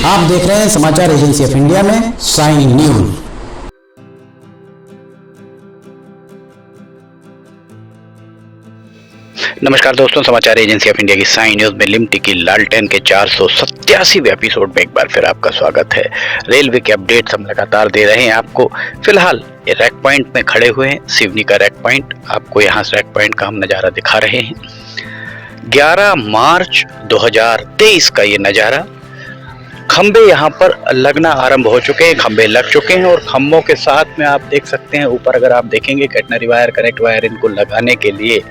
आप देख रहे हैं समाचार एजेंसी ऑफ इंडिया में साइन न्यूज। नमस्कार दोस्तों, समाचार एजेंसी ऑफ इंडिया की साइन न्यूज में लिमटी की लालटेन के 487वें एपिसोड में एक बार फिर आपका स्वागत है। रेलवे के अपडेट्स हम लगातार दे रहे हैं आपको। फिलहाल ये रैक पॉइंट में खड़े हुए हैं, सिवनी का रैक पॉइंट। आपको यहाँ से रैक पॉइंट का हम नज़ारा दिखा रहे हैं। 11 मार्च 2023 का ये नज़ारा। खंबे यहाँ पर लगना आरंभ हो चुके हैं, खंबे लग चुके हैं और खंभों के साथ में आप देख सकते हैं ऊपर अगर आप देखेंगे कैटनरी वायर, कनेक्ट वायर, इनको लगाने के लिए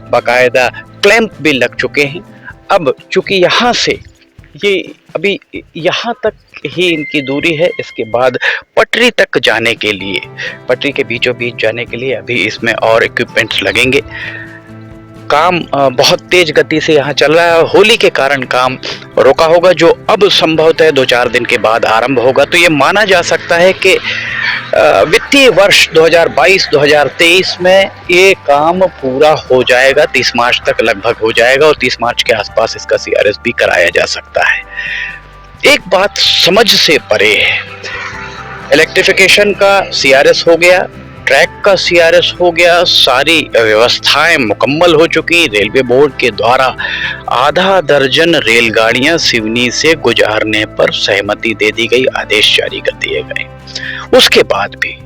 बाकायदा क्लैंप भी लग चुके हैं। अब चूंकि यहाँ से ये अभी यहाँ तक ही इनकी दूरी है, इसके बाद पटरी तक जाने के लिए, पटरी के बीचों बीच जाने के लिए अभी इसमें और इक्विपमेंट्स लगेंगे। काम बहुत तेज गति से यहाँ चल रहा है। होली के कारण काम रोका होगा, जो अब संभवतः 2-4 दिन के बाद आरंभ होगा। तो ये माना जा सकता है कि वित्तीय वर्ष 2022-2023 में ये काम पूरा हो जाएगा, 30 मार्च तक लगभग हो जाएगा और 30 मार्च के आसपास इसका CRS भी कराया जा सकता है। एक बात समझ से परे है, इलेक्ट्रिफिकेशन का CRS हो गया, ट्रैक का CRS हो गया, सारी व्यवस्थाएं मुकम्मल हो चुकी। रेलवे बोर्ड के द्वारा आधा दर्जन रेलगाड़ियां सिवनी से गुजारने पर सहमति दे दी गई, आदेश जारी कर दिए गए। उसके बाद भी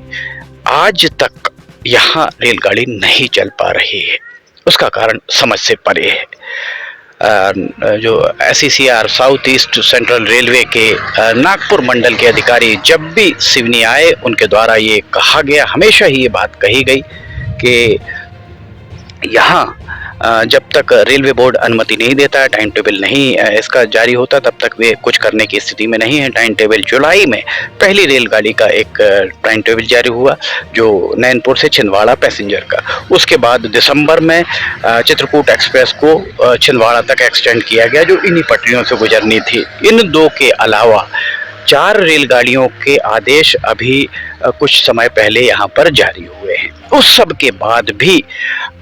आज तक यहाँ रेलगाड़ी नहीं चल पा रही है। उसका कारण समझ से परे है। जो SECR south east central railway के नागपुर मंडल के अधिकारी जब भी सिवनी आए, उनके द्वारा ये कहा गया, हमेशा ही ये बात कही गई कि यहाँ जब तक रेलवे बोर्ड अनुमति नहीं देता, टाइम टेबल नहीं इसका जारी होता, तब तक वे कुछ करने की स्थिति में नहीं है। टाइम टेबल जुलाई में पहली रेलगाड़ी का एक टाइम टेबल जारी हुआ, जो नैनपुर से छिंदवाड़ा पैसेंजर का। उसके बाद दिसंबर में चित्रकूट एक्सप्रेस को छिंदवाड़ा तक एक्सटेंड किया गया, जो इन्हीं पटरियों से गुजरनी थी। इन दो के अलावा 4 रेलगाड़ियों के आदेश अभी कुछ समय पहले यहाँ पर जारी हुए हैं। उस सब के बाद भी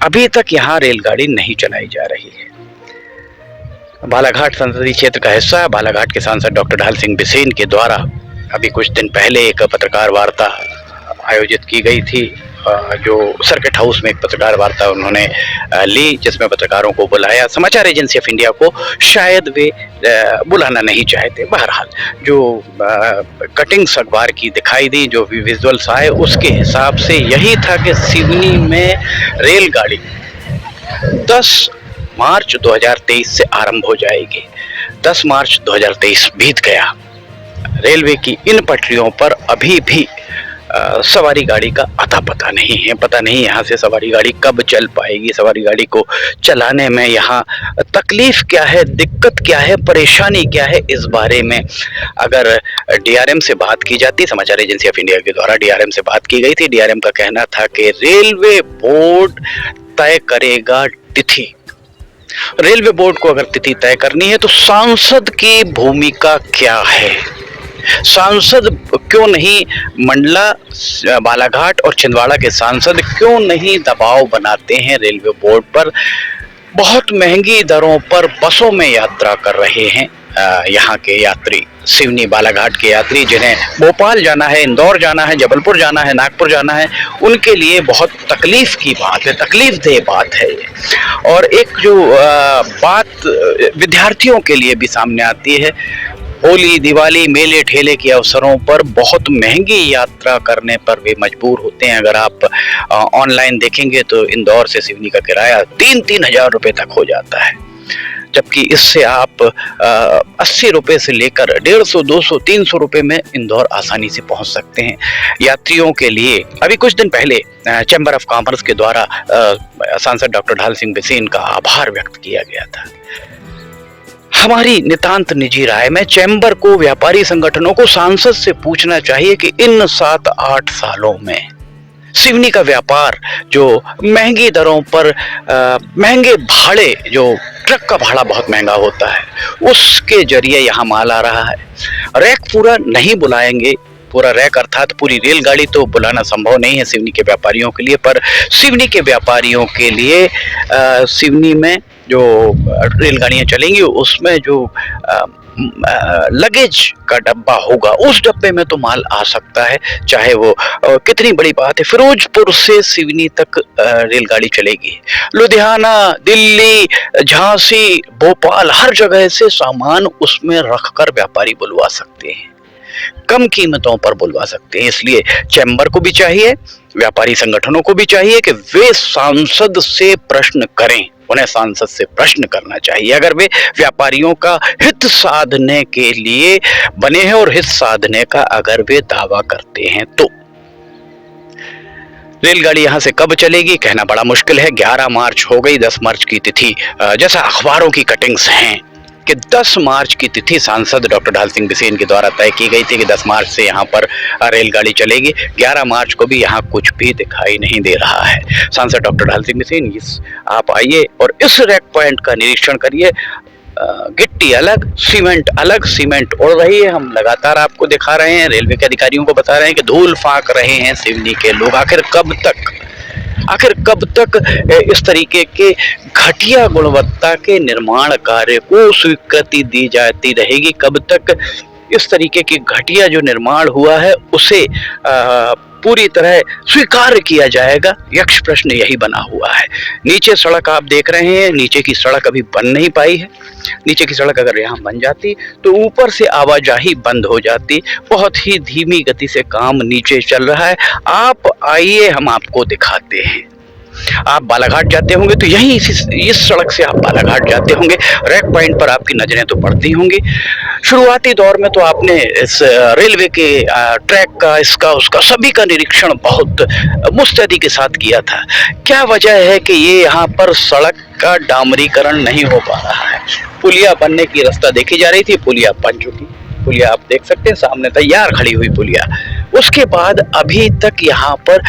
अभी तक यहाँ रेलगाड़ी नहीं चलाई जा रही है। बालाघाट संसदीय क्षेत्र का हिस्सा बालाघाट के सांसद डॉक्टर ढाल सिंह बिसेन के द्वारा अभी कुछ दिन पहले एक पत्रकार वार्ता आयोजित की गई थी, जो सर्किट हाउस में एक पत्रकार वार्ता उन्होंने ली, जिसमें पत्रकारों को बुलाया। समाचार एजेंसी ऑफ इंडिया को शायद वे बुलाना नहीं चाहते। बहरहाल जो कटिंग्स अखबार की दिखाई दी, जो भी विजुअल्स आए, उसके हिसाब से यही था कि सिवनी में रेलगाड़ी 10 मार्च 2023 से आरंभ हो जाएगी। 10 मार्च 2023 बीत गया, रेलवे की इन पटरियों पर अभी भी सवारी गाड़ी का अता पता नहीं है। पता नहीं यहाँ से सवारी गाड़ी कब चल पाएगी, सवारी गाड़ी को चलाने में यहाँ तकलीफ क्या है, दिक्कत क्या है, परेशानी क्या है, इस बारे में अगर DRM से बात की जाती, समाचार एजेंसी ऑफ इंडिया के द्वारा DRM से बात की गई थी। DRM का कहना था कि रेलवे बोर्ड तय करेगा तिथि। रेलवे बोर्ड को अगर तिथि तय करनी है तो सांसद की भूमिका क्या है, सांसद क्यों नहीं, मंडला, बालाघाट और छिंदवाड़ा के सांसद क्यों नहीं दबाव बनाते हैं रेलवे बोर्ड पर। बहुत महंगी दरों पर बसों में यात्रा कर रहे हैं यहाँ के यात्री, सिवनी बालाघाट के यात्री, जिन्हें भोपाल जाना है, इंदौर जाना है, जबलपुर जाना है, नागपुर जाना है, उनके लिए बहुत तकलीफ की बात है, तकलीफदेह बात है ये। और एक जो बात विद्यार्थियों के लिए भी सामने आती है, होली, दिवाली, मेले ठेले के अवसरों पर बहुत महंगी यात्रा करने पर वे मजबूर होते हैं। अगर आप ऑनलाइन देखेंगे तो इंदौर से सिवनी का किराया 3-3 हज़ार रुपये तक हो जाता है, जबकि इससे आप 80 रुपये से लेकर 150, 200, 300 रुपये में इंदौर आसानी से पहुंच सकते हैं। यात्रियों के लिए अभी कुछ दिन पहले चैम्बर ऑफ कॉमर्स के द्वारा सांसद डॉक्टर ढाल सिंह बिसेन का आभार व्यक्त किया गया था। हमारी नितांत निजी राय में चैम्बर को, व्यापारी संगठनों को सांसद से पूछना चाहिए कि इन 7-8 सालों में सिवनी का व्यापार जो महंगी दरों पर महंगे भाड़े, जो ट्रक का भाड़ा बहुत महंगा होता है, उसके जरिए यहाँ माल आ रहा है। रैक पूरा नहीं बुलाएंगे, पूरा रैक अर्थात पूरी रेलगाड़ी तो बुलाना संभव नहीं है सिवनी के व्यापारियों के लिए, पर सिवनी के व्यापारियों के लिए सिवनी में जो रेलगाड़ियां चलेंगी उसमें जो लगेज का डब्बा होगा उस डब्बे में तो माल आ सकता है, चाहे वो कितनी बड़ी बात है। फिरोजपुर से सिवनी तक रेलगाड़ी चलेगी, लुधियाना, दिल्ली, झांसी, भोपाल, हर जगह से सामान उसमें रखकर व्यापारी बुलवा सकते हैं, कम कीमतों पर बुलवा सकते हैं। इसलिए चैम्बर को भी चाहिए, व्यापारी संगठनों को भी चाहिए कि वे सांसद से प्रश्न करें, उन्हें सांसद से प्रश्न करना चाहिए अगर वे व्यापारियों का हित साधने के लिए बने हैं और हित साधने का अगर वे दावा करते हैं तो। रेलगाड़ी यहां से कब चलेगी कहना बड़ा मुश्किल है। 11 मार्च हो गई, 10 मार्च की तिथि जैसा अखबारों की कटिंग्स हैं कि 10 मार्च की तिथि सांसद डॉक्टर ढाल सिंह बिसेन के द्वारा तय की गई थी कि 10 मार्च से यहाँ पर रेलगाड़ी चलेगी। 11 मार्च को भी यहाँ कुछ भी दिखाई नहीं दे रहा है। सांसद डॉक्टर ढाल सिंह बिसेन आप आइए और इस रैक पॉइंट का निरीक्षण करिए। गिट्टी अलग, सीमेंट अलग, सीमेंट उड़ रही है, हम लगातार आपको दिखा रहे हैं, रेलवे के अधिकारियों को बता रहे हैं कि धूल फाँक रहे हैं सिवनी के लोग। आखिर कब तक इस तरीके के घटिया गुणवत्ता के निर्माण कार्य को स्वीकृति दी जाती रहेगी? कब तक इस तरीके की घटिया जो निर्माण हुआ है उसे पूरी तरह स्वीकार किया जाएगा? यक्ष प्रश्न यही बना हुआ है। नीचे सड़क आप देख रहे हैं, नीचे की सड़क अभी बन नहीं पाई है। नीचे की सड़क अगर यहाँ बन जाती तो ऊपर से आवाजाही बंद हो जाती। बहुत ही धीमी गति से काम नीचे चल रहा है। आप आइए, हम आपको दिखाते हैं। आप बालाघाट जाते होंगे तो यहीं इस सड़क से आप बालाघाट जाते होंगे, रैक पॉइंट पर आपकी नजरें तो पड़ती होंगी। शुरुआती दौर में तो आपने इस रेलवे के ट्रैक का, इसका उसका सभी का निरीक्षण बहुत मुस्तैदी के साथ किया था। क्या वजह है कि ये यहाँ पर सड़क का डामरीकरण नहीं हो पा रहा है? पुलिया बनने की रास्ता देखी जा रही थी, पुलिया बन चुकी। पुलिया आप देख सकते हैं सामने तैयार खड़ी हुई पुलिया। उसके बाद अभी तक यहाँ पर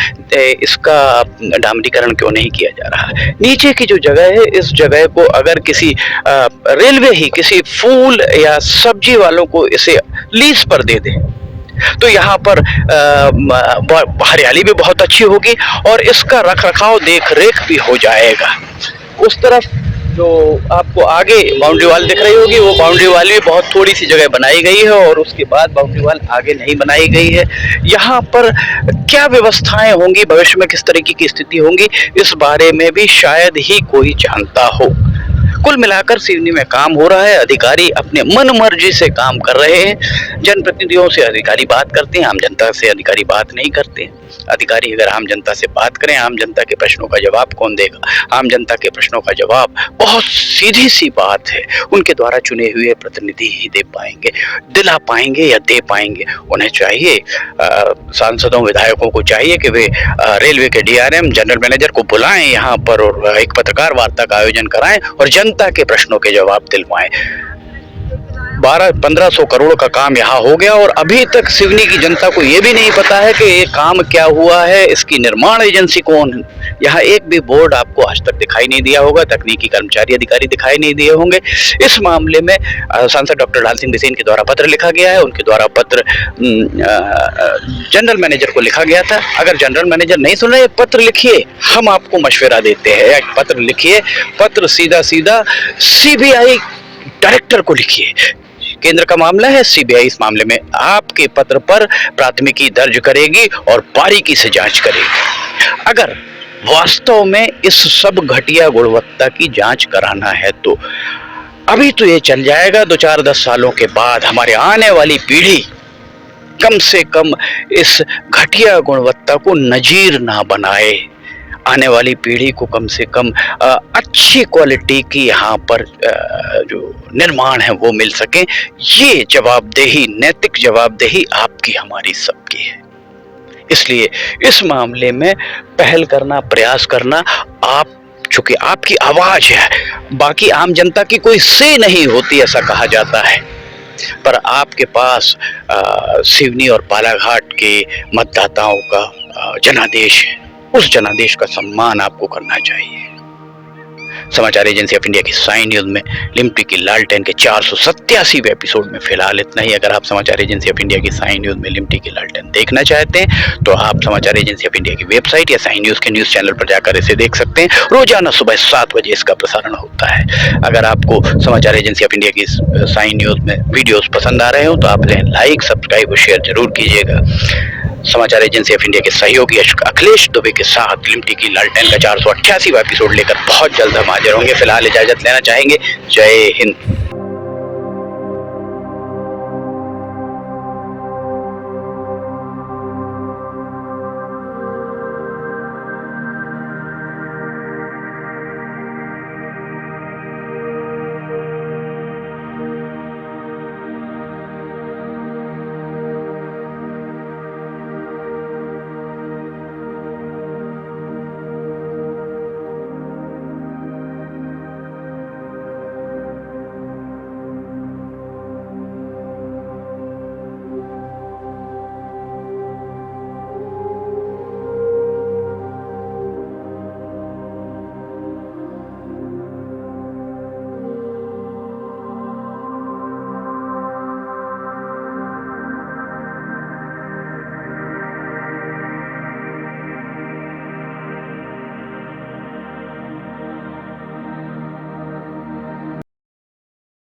इसका डामरीकरण क्यों नहीं किया जा रहा है? नीचे की जो जगह है, इस जगह को अगर किसी रेलवे ही किसी फूल या सब्जी वालों को इसे लीज पर दे दे तो यहाँ पर हरियाली भी बहुत अच्छी होगी और इसका रख रखाव देख रेख भी हो जाएगा। उस तरफ जो आपको आगे बाउंड्री वाल दिख रही होगी, वो बाउंड्री वाल भी बहुत थोड़ी सी जगह बनाई गई है और उसके बाद बाउंड्री वाल आगे नहीं बनाई गई है। यहाँ पर क्या व्यवस्थाएं होंगी, भविष्य में किस तरीके की स्थिति होंगी, इस बारे में भी शायद ही कोई जानता हो। कुल मिलाकर सिवनी में काम हो रहा है, अधिकारी अपने मन मर्जी से काम कर रहे हैं। जनप्रतिनिधियों से अधिकारी बात करते हैं, आम जनता से अधिकारी बात नहीं करते। अधिकारी अगर आम जनता से बात करें, आम जनता के प्रश्नों का जवाब कौन देगा? आम जनता के प्रश्नों का जवाब बहुत सीधी सी बात है, उनके द्वारा चुने हुए प्रतिनिधि ही दे पाएंगे, दिला पाएंगे या दे पाएंगे। उन्हें चाहिए, सांसदों विधायकों को चाहिए कि वे रेलवे के DRM जनरल मैनेजर को बुलाएं यहाँ पर और एक पत्रकार वार्ता का आयोजन कराएं और जनता के प्रश्नों के जवाब दिलवाएं। 1200-1500 करोड़ का काम यहाँ हो गया और अभी तक सिवनी की जनता को ये भी नहीं पता है कि ये काम क्या हुआ है, इसकी निर्माण एजेंसी कौन है। यहाँ एक भी बोर्ड आपको आज तक दिखाई नहीं दिया होगा, तकनीकी कर्मचारी अधिकारी दिखाई नहीं दिए होंगे। इस मामले में सांसद डॉक्टर ढाल सिंह बिसेन के द्वारा पत्र लिखा गया है, उनके द्वारा पत्र जनरल मैनेजर को लिखा गया था। अगर जनरल मैनेजर नहीं सुन रहे, पत्र लिखिए, हम आपको मशवरा देते हैं। एक पत्र लिखिए, पत्र सीधा सीधा CBI डायरेक्टर को लिखिए। केंद्र का मामला है, CBI इस मामले में आपके पत्र पर प्राथमिकी दर्ज करेगी और बारीकी से जांच करेगी। अगर वास्तव में इस सब घटिया गुणवत्ता की जांच कराना है तो अभी तो ये चल जाएगा, 2-4-10 सालों के बाद हमारे आने वाली पीढ़ी कम से कम इस घटिया गुणवत्ता को नजीर ना बनाए। आने वाली पीढ़ी को कम से कम अच्छी क्वालिटी की यहाँ पर जो निर्माण है वो मिल सके। ये जवाबदेही, नैतिक जवाबदेही आपकी हमारी सबकी है। इसलिए इस मामले में पहल करना, प्रयास करना, आप चूंकि आपकी आवाज है, बाकी आम जनता की कोई से नहीं होती ऐसा कहा जाता है, पर आपके पास सिवनी और बालाघाट के मतदाताओं का जनादेश है। उस जनादेश का सम्मान आपको करना चाहिए। समाचार एजेंसी ऑफ इंडिया की साइन न्यूज में लिमटी की लालटेन के 487वें एपिसोड में फिलहाल इतना ही। अगर आप समाचार एजेंसी ऑफ इंडिया की साइन न्यूज में लिमटी की लालटेन देखना चाहते हैं तो आप समाचार एजेंसी ऑफ इंडिया की वेबसाइट या साइन न्यूज के न्यूज चैनल पर जाकर इसे देख सकते हैं। रोजाना सुबह 7 बजे इसका प्रसारण होता है। अगर आपको समाचार एजेंसी ऑफ इंडिया की साइन न्यूज में वीडियोस पसंद आ रहे हो तो आप इन्हें लाइक, सब्सक्राइब और शेयर जरूर कीजिएगा। समाचार एजेंसी ऑफ इंडिया के सहयोगी अखिलेश दुबे के साथ लिमटी की लालटेन का 488वां एपिसोड लेकर बहुत जल्द हम हाजिर होंगे। फिलहाल इजाजत लेना चाहेंगे। जय हिंद।